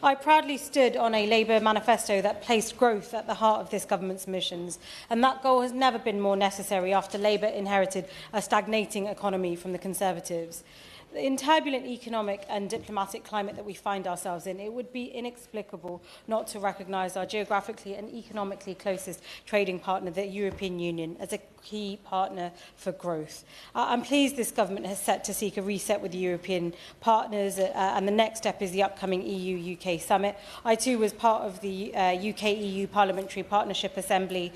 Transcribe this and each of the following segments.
I proudly stood on a Labour manifesto that placed growth at the heart of this government's missions, and that goal has never been more necessary after Labour inherited a stagnating economy from the Conservatives. In turbulent economic and diplomatic climate that we find ourselves in, it would be inexplicable not to recognise our geographically and economically closest trading partner, the European Union, as a key partner for growth. I'm pleased this government has set to seek a reset with the European partners, and the next step is the upcoming EU-UK summit. I too was part of the UK-EU Parliamentary Partnership Assembly,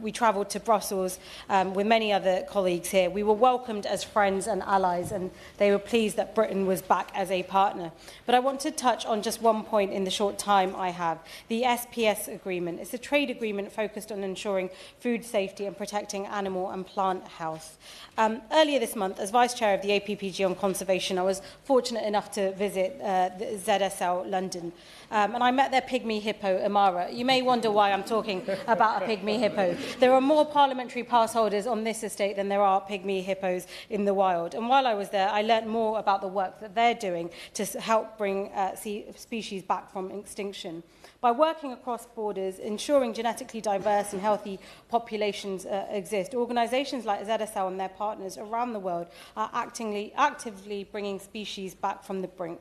we travelled to Brussels with many other colleagues here. We were welcomed as friends and allies, and they were pleased that Britain was back as a partner. But I want to touch on just one point in the short time I have. The SPS agreement. It's a trade agreement focused on ensuring food safety and protecting animal and plant health. Earlier this month, as Vice Chair of the APPG on Conservation, I was fortunate enough to visit the ZSL London. And I met their pygmy hippo, Amara. You may wonder why I'm talking about a pygmy hippo. There are more parliamentary pass holders on this estate than there are pygmy hippos in the wild. And while I was there, I learnt more about the work that they're doing to help bring species back from extinction. By working across borders, ensuring genetically diverse and healthy populations exist, organisations like ZSL and their partners around the world are actively bringing species back from the brink,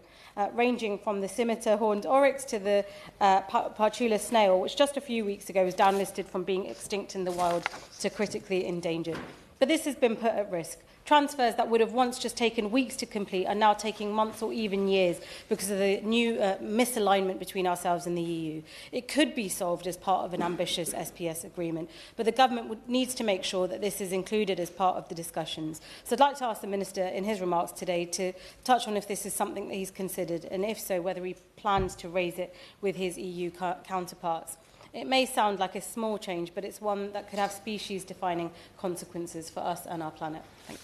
ranging from the scimitar horned oryx to the Partula snail, which just a few weeks ago was downlisted from being extinct in the wild to critically endangered. But this has been put at risk. Transfers that would have once just taken weeks to complete are now taking months or even years because of the new misalignment between ourselves and the EU. It could be solved as part of an ambitious SPS agreement, but the government needs to make sure that this is included as part of the discussions. So I'd like to ask the Minister in his remarks today to touch on if this is something that he's considered, and if so, whether he plans to raise it with his EU counterparts. It may sound like a small change, but it's one that could have species-defining consequences for us and our planet. Thank you.